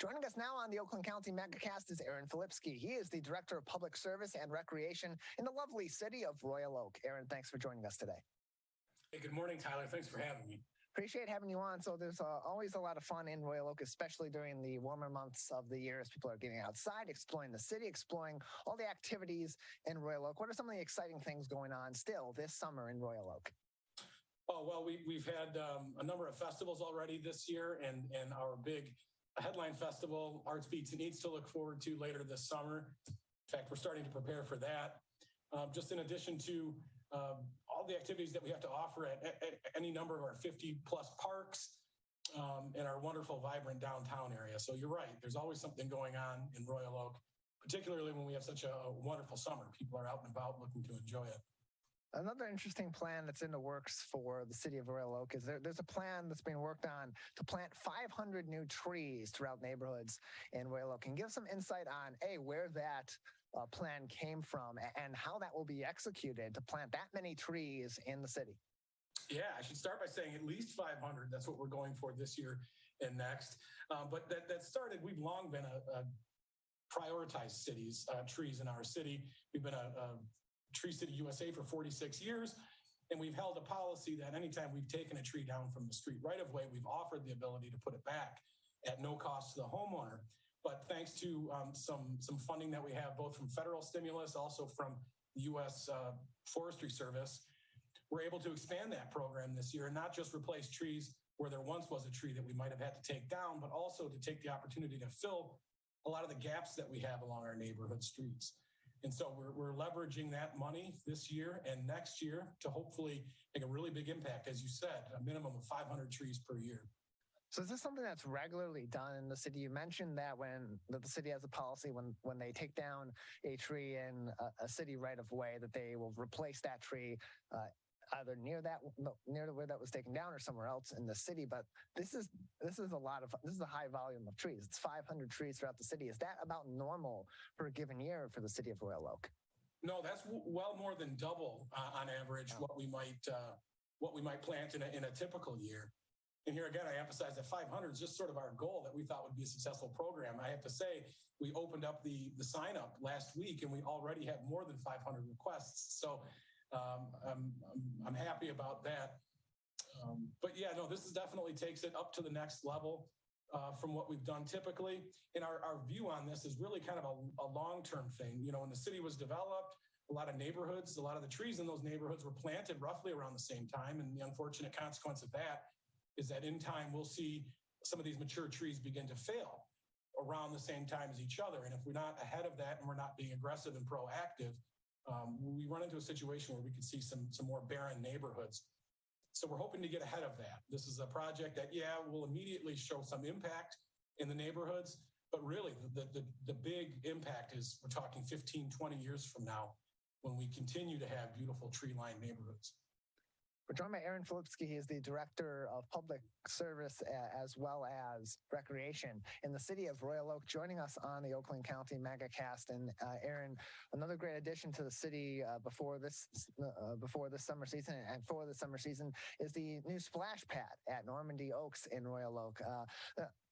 Joining us now on the Oakland County Megacast is Phillips Key. He is the Director of Public Service and Recreation in the lovely city of Royal Oak. Aaron, thanks for joining us today. Hey, good morning, Tyler. Thanks for having me. Appreciate having you on. So there's always a lot of fun in Royal Oak, especially during the warmer months of the year as people are getting outside, exploring the city, exploring all the activities in Royal Oak. What are some of the exciting things going on still this summer in Royal Oak? Oh, well, we've had a number of festivals already this year, and our big headline festival, Arts Beats and Eats, to look forward to later this summer. In fact, we're starting to prepare for that. Just in addition to all the activities that we have to offer at any number of our 50 plus parks and our wonderful, vibrant downtown area. So you're right. There's always something going on in Royal Oak, particularly when we have such a wonderful summer. People are out and about looking to enjoy it. Another interesting plan that's in the works for the city of Royal Oak is there's a plan that's being worked on to plant 500 new trees throughout neighborhoods in Royal Oak. And give some insight on, where that plan came from and how that will be executed to plant that many trees in the city. Yeah, I should start by saying at least 500. That's what we're going for this year and next. But that started, we've long been a prioritized trees in our city. We've been a Tree City USA for 46 years, and we've held a policy that anytime we've taken a tree down from the street right of way, we've offered the ability to put it back at no cost to the homeowner. But thanks to some funding that we have, both from federal stimulus, also from the U.S. Forestry Service, we're able to expand that program this year and not just replace trees where there once was a tree that we might have had to take down, but also to take the opportunity to fill a lot of the gaps that we have along our neighborhood streets. And so we're leveraging that money this year and next year to hopefully make a really big impact, as you said, a minimum of 500 trees per year. So is this something that's regularly done in the city? You mentioned that the city has a policy when they take down a tree in a city right of way, that they will replace that tree either near where that was taken down or somewhere else in the city. But this is a high volume of trees. It's 500 trees throughout the city. Is that about normal for a given year for the city of Royal Oak? No, that's well more than double on average what we might plant in a typical year. And here again, I emphasize that 500 is just sort of our goal that we thought would be a successful program. I have to say, we opened up the sign up last week, and we already have more than 500 requests. So I'm happy about that. But yeah, no, this definitely takes it up to the next level from what we've done typically. And our view on this is really kind of a long-term thing. You know, when the city was developed, a lot of the trees in those neighborhoods were planted roughly around the same time. And the unfortunate consequence of that is that in time, we'll see some of these mature trees begin to fail around the same time as each other. And if we're not ahead of that and we're not being aggressive and proactive, we run into a situation where we could see some more barren neighborhoods. So we're hoping to get ahead of that. This is a project that, will immediately show some impact in the neighborhoods, but really the big impact is we're talking 15, 20 years from now when we continue to have beautiful tree-lined neighborhoods. We're joined by Phillips Key. He is the Director of Public Service as well as Recreation in the city of Royal Oak, joining us on the Oakland County Megacast. And Aaron, another great addition to the city before this summer season and for the summer season is the new splash pad at Normandy Oaks in Royal Oak.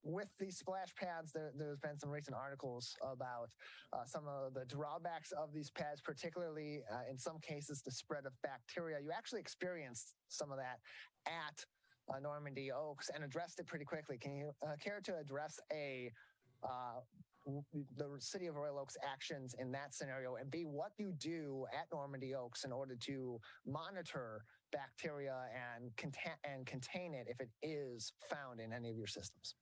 With these splash pads, there's been some recent articles about some of the drawbacks of these pads, particularly in some cases the spread of bacteria. You actually experienced some of that at Normandy Oaks and addressed it pretty quickly. Can you care to address the city of Royal Oak's actions in that scenario, and B, what you do at Normandy Oaks in order to monitor bacteria and contain it if it is found in any of your systems?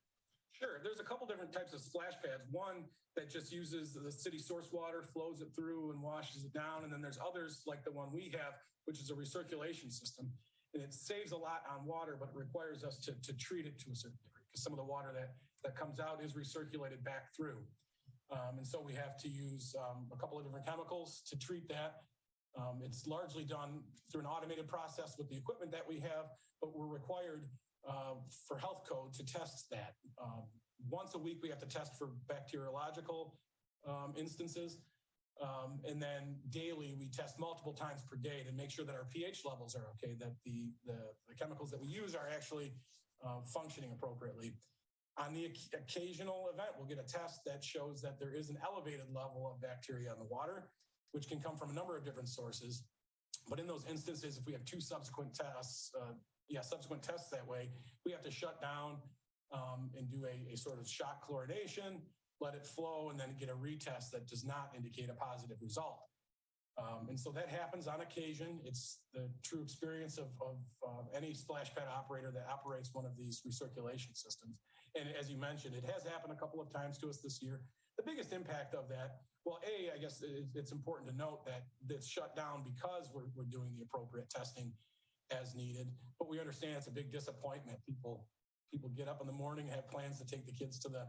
Sure. There's a couple different types of splash pads. One that just uses the city source water, flows it through and washes it down. And then there's others like the one we have, which is a recirculation system. And it saves a lot on water, but it requires us to treat it to a certain degree because some of the water that comes out is recirculated back through. And so we have to use a couple of different chemicals to treat that. It's largely done through an automated process with the equipment that we have, but we're required for health code to test that. Once a week, we have to test for bacteriological instances. And then daily, we test multiple times per day to make sure that our pH levels are okay, that the chemicals that we use are actually functioning appropriately. On the occasional event, we'll get a test that shows that there is an elevated level of bacteria in the water, which can come from a number of different sources. But in those instances, if we have two subsequent tests that way, we have to shut down and do a sort of shock chlorination, let it flow, and then get a retest that does not indicate a positive result. And so that happens on occasion. It's the true experience of any splash pad operator that operates one of these recirculation systems. And as you mentioned, it has happened a couple of times to us this year. The biggest impact of that, well, I guess it's important to note that it's shut down because we're doing the appropriate testing as needed. But we understand it's a big disappointment. People get up in the morning, have plans to take the kids to the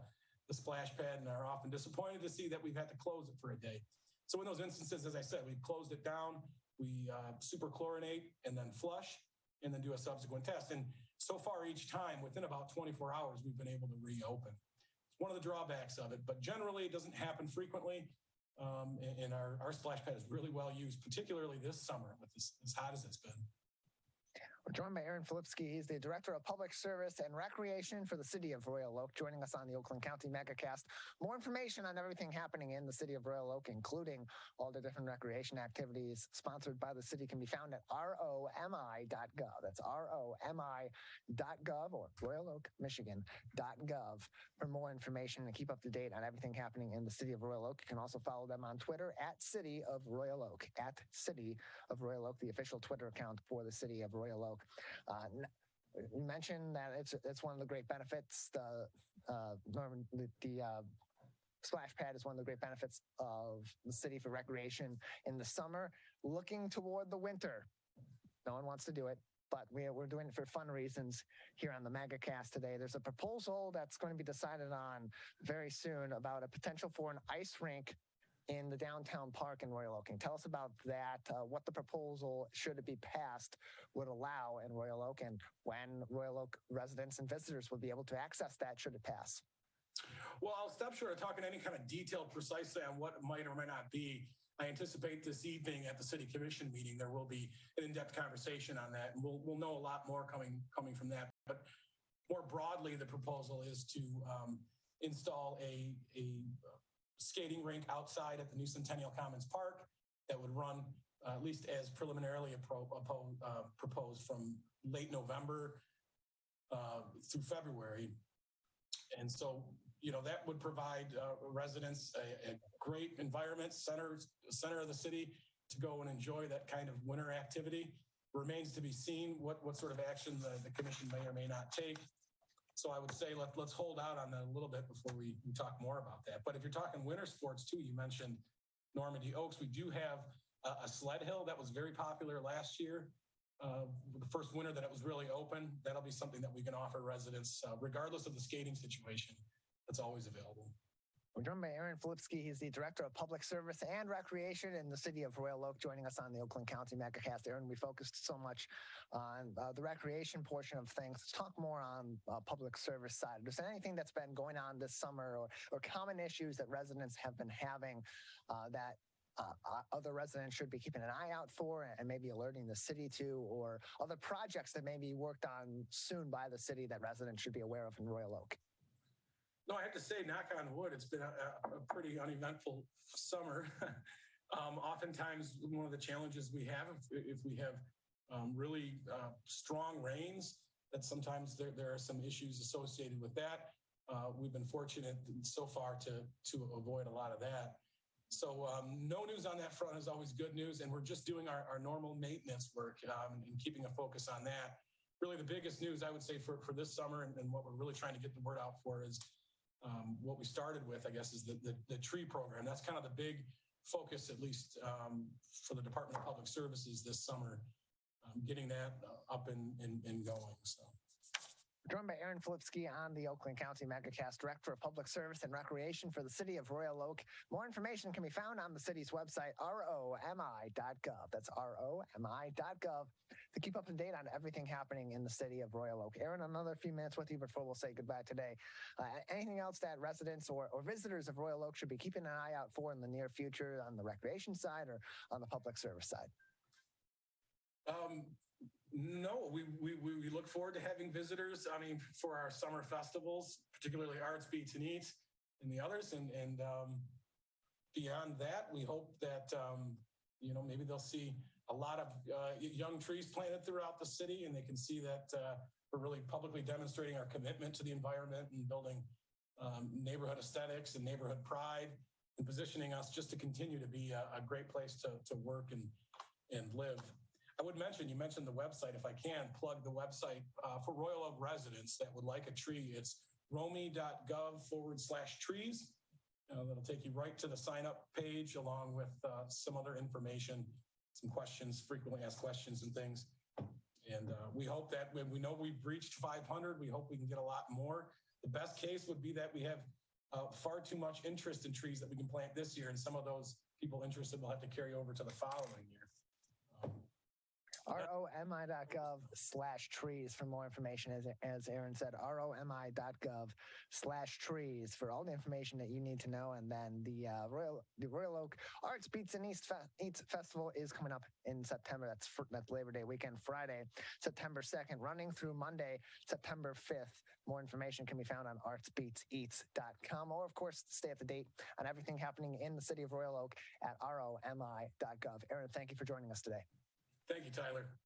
splash pad, and are often disappointed to see that we've had to close it for a day. So in those instances, as I said, we've closed it down, we superchlorinate and then flush, and then do a subsequent test. And so far each time, within about 24 hours, we've been able to reopen. It's one of the drawbacks of it, but generally it doesn't happen frequently. And our splash pad is really well used, particularly this summer with as hot as it's been. We're joined by Phillips Key. He's the Director of Public Service and Recreation for the City of Royal Oak, joining us on the Oakland County Megacast. More information on everything happening in the City of Royal Oak, including all the different recreation activities sponsored by the city, can be found at romi.gov. That's romi.gov or royaloakmichigan.gov for more information and keep up to date on everything happening in the City of Royal Oak. You can also follow them on Twitter at City of Royal Oak, at City of Royal Oak, the official Twitter account for the City of Royal Oak. You mentioned that it's one of the great benefits. The splash pad is one of the great benefits of the city for recreation in the summer. Looking toward the winter, no one wants to do it, but we're doing it for fun reasons here on the Megacast today. There's a proposal that's going to be decided on very soon about a potential for an ice rink in the downtown park in Royal Oak. Can you tell us about that, what the proposal, should it be passed, would allow in Royal Oak, and when Royal Oak residents and visitors would be able to access that should it pass? Well, I'll stop short of talking any kind of detail precisely on what might or might not be. I anticipate this evening at the City Commission meeting, there will be an in-depth conversation on that, and we'll know a lot more coming from that. But more broadly, the proposal is to install a skating rink outside at the new Centennial Commons Park that would run, at least as preliminarily proposed, from late November through February. And so, that would provide residents a great environment, center of the city, to go and enjoy that kind of winter activity. Remains to be seen what sort of action the commission may or may not take. So I would say let's hold out on that a little bit before we talk more about that. But if you're talking winter sports too, you mentioned Normandy Oaks. We do have a sled hill that was very popular last year. The first winter that it was really open. That'll be something that we can offer residents, regardless of the skating situation. That's always available. We're joined by Phillips Key. He's the Director of Public Service and Recreation in the City of Royal Oak, joining us on the Oakland County Megacast. We focused so much on the recreation portion of things. Let's talk more on public service side. Is there anything that's been going on this summer or common issues that residents have been having that other residents should be keeping an eye out for and maybe alerting the city to, or other projects that may be worked on soon by the city that residents should be aware of in Royal Oak? No, I have to say, knock on wood, it's been a pretty uneventful summer. Oftentimes, one of the challenges we have, if we have really strong rains, that sometimes there are some issues associated with that. We've been fortunate so far to avoid a lot of that. So no news on that front is always good news, and we're just doing our normal maintenance work and keeping a focus on that. Really, the biggest news, I would say, for this summer and what we're really trying to get the word out for is what we started with, I guess, is the tree program. That's kind of the big focus, at least for the Department of Public Services this summer, getting that up and going. So. Joined by Phillips Key on the Oakland County Megacast, Director of Public Service and Recreation for the City of Royal Oak. More information can be found on the city's website, romi.gov. That's romi.gov to keep up to date on everything happening in the City of Royal Oak. Another few minutes with you before we'll say goodbye today. Anything else that residents or visitors of Royal Oak should be keeping an eye out for in the near future on the recreation side or on the public service side? No, we look forward to having visitors. I mean, for our summer festivals, particularly Arts, Beats, and Eats, and the others. And beyond that, we hope that, maybe they'll see a lot of young trees planted throughout the city, and they can see that we're really publicly demonstrating our commitment to the environment and building neighborhood aesthetics and neighborhood pride, and positioning us just to continue to be a great place to work and live. I would mention, you mentioned the website, if I can plug the website for Royal Oak residents that would like a tree. It's romy.gov/trees. That'll take you right to the sign up page along with some other information, some questions, frequently asked questions and things. And we hope that when we know we've reached 500, we hope we can get a lot more. The best case would be that we have far too much interest in trees that we can plant this year, and some of those people interested will have to carry over to the following year. romi.gov/trees for more information. As Aaron said, romi.gov/trees for all the information that you need to know. And then the Royal Oak Arts Beats and Eats Festival is coming up in September. That's Labor Day weekend, Friday, September 2nd, running through Monday, September 5th. More information can be found on artsbeatseats.com, or of course, stay up to date on everything happening in the city of Royal Oak at romi.gov. Aaron, thank you for joining us today. Thank you, Tyler.